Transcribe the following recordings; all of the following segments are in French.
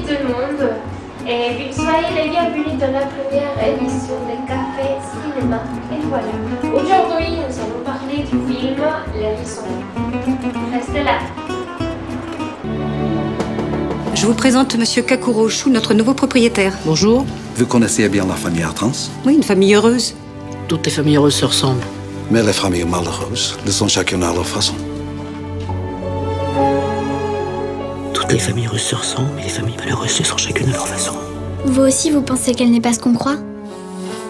tout le monde et soyez les bienvenus dans la première émission de Café Cinéma et voilà. Aujourd'hui, nous allons parler du film L'Hérisson. Restez là. Je vous présente Monsieur Kakuro Chou, notre nouveau propriétaire. Bonjour. Vous connaissez bien la famille Artrans? Oui, une famille heureuse. Toutes les familles heureuses se ressemblent. Mais les familles malheureuses le sont chacune à leur façon. Toutes les familles heureuses se ressemblent, mais les familles malheureuses le sont chacune à leur façon. Vous aussi, vous pensez qu'elle n'est pas ce qu'on croit?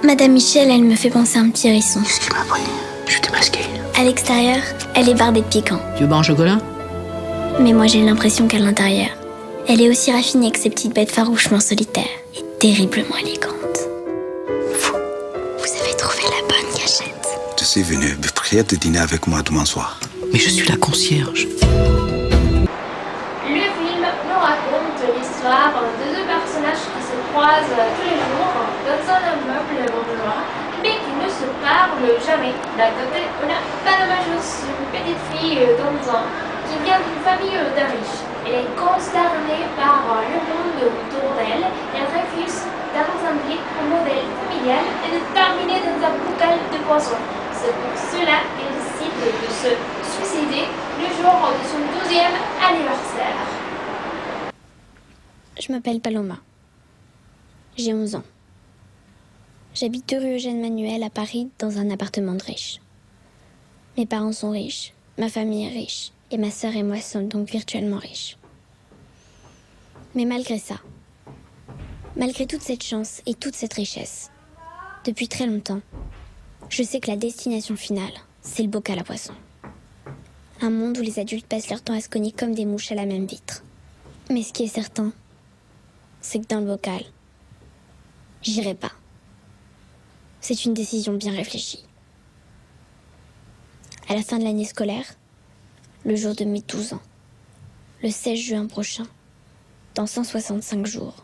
Madame Michel, elle me fait penser à un petit hérisson. Qu'est-ce qui m'a pris? Je suis démasqué. À l'extérieur, elle est bardée de piquant. Tu veux boire un chocolat? Mais moi, j'ai l'impression qu'à l'intérieur, elle est aussi raffinée que ces petites bêtes farouchement solitaires et terriblement élégantes. Vous avez trouvé la bonne cachette. Je suis venu vous prier de dîner avec moi demain soir. Mais je suis la concierge. Le film nous raconte l'histoire de deux personnages qui se croisent tous les jours dans un immeuble bourgeois, mais qui ne se parlent jamais. D'un côté, on a Palomajos, une petite fille d'11 ans qui vient d'une famille de riches. Elle est consternée par le monde autour d'elle. Elle refuse d'assembler un modèle familial et de terminer dans un bocal de poisson. C'est pour cela qu'elle décide de se suicider le jour de son 12e anniversaire. Je m'appelle Paloma. J'ai 11 ans. J'habite rue Eugène Manuel à Paris dans un appartement de riche. Mes parents sont riches, ma famille est riche, et ma sœur et moi sommes donc virtuellement riches. Mais malgré ça, malgré toute cette chance et toute cette richesse, depuis très longtemps, je sais que la destination finale, c'est le bocal à poisson. Un monde où les adultes passent leur temps à se cogner comme des mouches à la même vitre. Mais ce qui est certain, c'est que dans le bocal, j'irai pas. C'est une décision bien réfléchie. À la fin de l'année scolaire, le jour de mes 12 ans, le 16 juin prochain, dans 165 jours,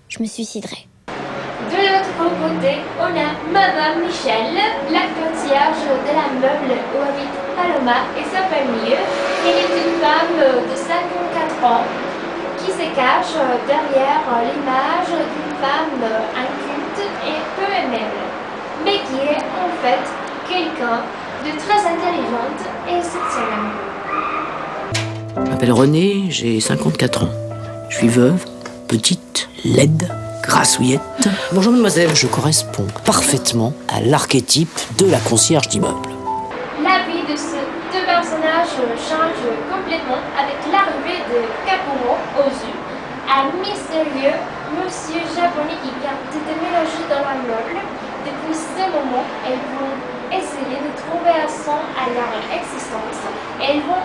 je me suiciderai. De l'autre côté, on a Madame Michel, la concierge de l'immeuble où habite Paloma et sa famille. Elle est une femme de 54 ans qui se cache derrière l'image d'une femme inculte et peu aimable, mais qui est en fait quelqu'un de très intelligente et exceptionnelle. Je m'appelle René, j'ai 54 ans. Je suis veuve, petite, laide, grassouillette. Bonjour mademoiselle, je corresponds parfaitement à l'archétype de la concierge d'immeuble. La vie de ces deux personnages change complètement avec l'arrivée de Kakuro au zoo, un mystérieux monsieur japonais qui vient de déménager dans l'immeuble. Depuis ce moment, elles vont essayer de trouver un sens à leur existence. Elles vont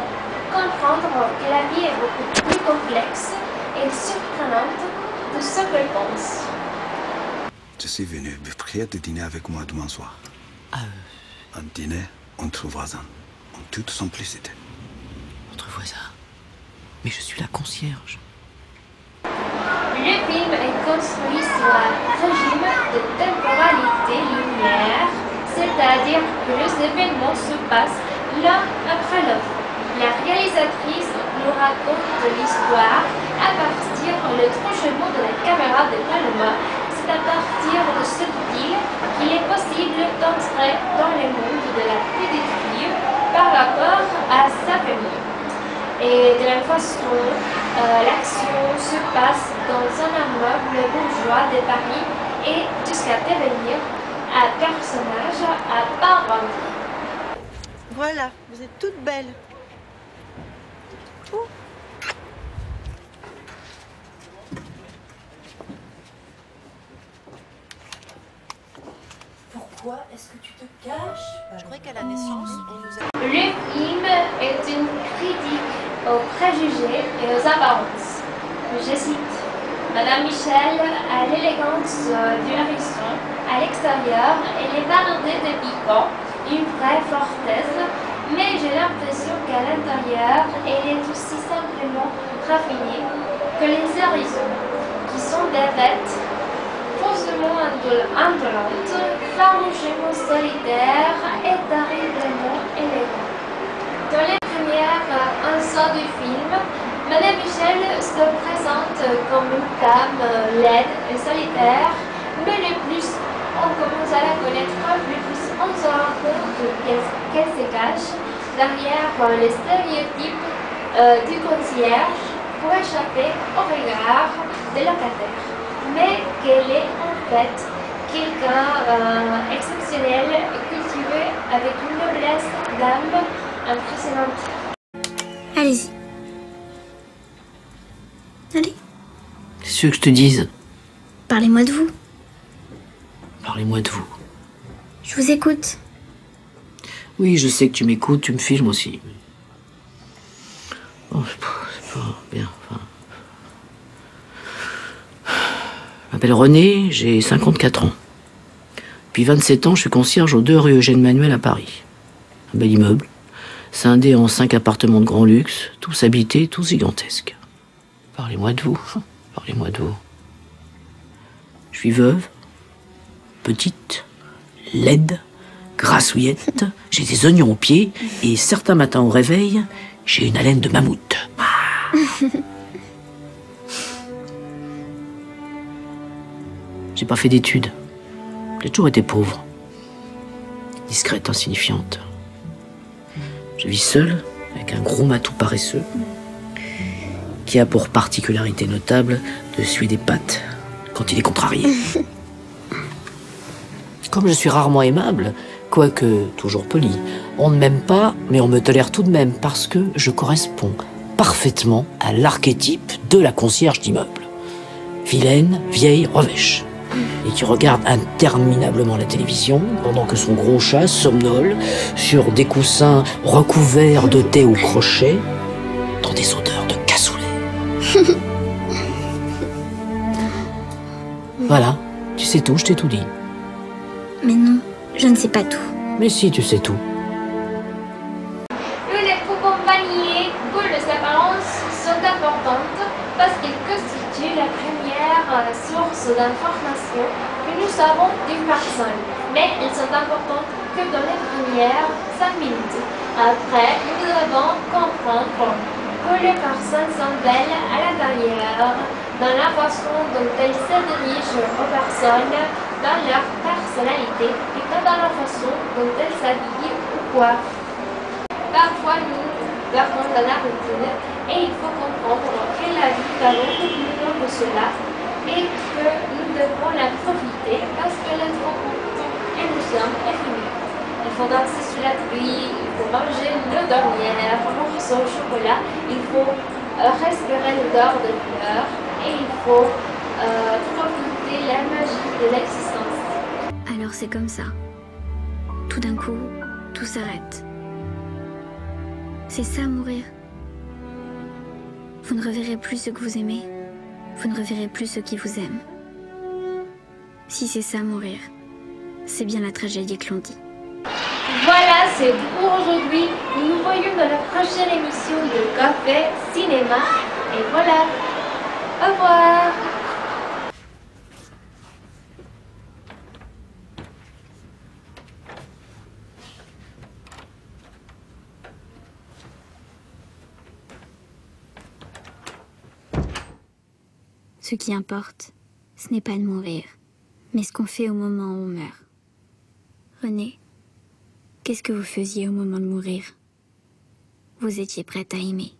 comprendre que la vie est beaucoup plus complexe et surprenante de ce qu'elles pensent. Je suis venu vous prier de dîner avec moi demain soir. Un dîner entre voisins, en toute simplicité. Notre voisin. Mais je suis la concierge. Le film est construit sur un régime de temporalité linéaire, c'est-à-dire que les événements se passent l'un après l'autre. La réalisatrice nous raconte l'histoire à partir du tranchement de la caméra de Paloma. C'est à partir de cette île qu'il est possible d'entrer dans le monde de la petite fille par rapport à sa famille. Et de la façon, l'action se passe dans un immeuble bourgeois de Paris et jusqu'à devenir un personnage à part entière. Voilà, vous êtes toutes belles. Oh. Pourquoi est-ce que tu te caches? Je croyais qu'à la naissance, on nous a... Le film est une critique aux préjugés et aux apparences. Je cite: Madame Michel a l'élégance du hérisson. À l'extérieur, elle est bardée de piquant, une vraie fortesse, mais j'ai l'impression qu'à l'intérieur, elle est aussi simplement raffinée que les hérissons, qui sont des bêtes faussement indolentes, farouchement solitaires et terriblement élégantes. Dans les premières instants du film, René Michel se présente comme une femme laide et solitaire, mais le plus on commence à la connaître, le plus on se rend compte qu'elle se cache derrière les stéréotypes du concierge pour échapper au regard des locataires, mais qu'elle est en fait quelqu'un exceptionnel, cultivé avec une noblesse d'âme impressionnante. Allez-y. Allez. C'est ce que je te dise. Parlez-moi de vous. Parlez-moi de vous. Je vous écoute. Oui, je sais que tu m'écoutes, tu me filmes aussi. Oh, c'est pas bien. Enfin... Je m'appelle René, j'ai 54 ans. Depuis 27 ans, je suis concierge aux 2 rue Eugène Manuel à Paris. Un bel immeuble, scindé en 5 appartements de grand luxe, tous habités, tous gigantesques. Parlez-moi de vous. Parlez-moi de vous. Je suis veuve, petite, laide, grassouillette, j'ai des oignons aux pieds et certains matins au réveil, j'ai une haleine de mammouth. J'ai pas fait d'études. J'ai toujours été pauvre. Discrète, insignifiante. Je vis seule, avec un gros matou paresseux, qui a pour particularité notable de suer des pattes quand il est contrarié. Comme je suis rarement aimable, quoique toujours poli, on ne m'aime pas, mais on me tolère tout de même parce que je corresponds parfaitement à l'archétype de la concierge d'immeuble. Vilaine, vieille, revêche. Et qui regarde interminablement la télévision pendant que son gros chat somnole sur des coussins recouverts de thé au crochet dans des odeurs de cassoulet. Voilà, tu sais tout, je t'ai tout dit. Mais non, je ne sais pas tout. Mais si, tu sais tout. Nous ne pouvons pas nier que les apparences sont importantes parce qu'elles constituent la première source d'information que nous avons d'une personne. Mais elles sont importantes que dans les premières 5 minutes. Après, nous devons comprendre que les personnes sont belles à l'intérieur, dans la façon dont elles se dirigent aux personnes, dans leur personnalité et pas dans la façon dont elles s'habillent ou coiffent. Parfois, nous perdons dans la routine et il faut comprendre que la vie va beaucoup plus loin que cela et que nous devons la profiter parce que l'être que nous sommes est fini. Il faut danser sous la pluie, il faut manger nos dernières morceaux au chocolat, il faut respirer l'odeur de fleurs et il faut profiter la magie de l'existence. Alors c'est comme ça. Tout d'un coup, tout s'arrête. C'est ça, mourir. Vous ne reverrez plus ceux que vous aimez. Vous ne reverrez plus ceux qui vous aiment. Si c'est ça, mourir, c'est bien la tragédie que l'on dit. Voilà, c'est tout pour aujourd'hui. Nous nous voyons dans la prochaine émission de Café Cinéma. Et voilà. Au revoir. Ce qui importe, ce n'est pas de mourir, mais ce qu'on fait au moment où on meurt. René, qu'est-ce que vous faisiez au moment de mourir? Vous étiez prête à aimer.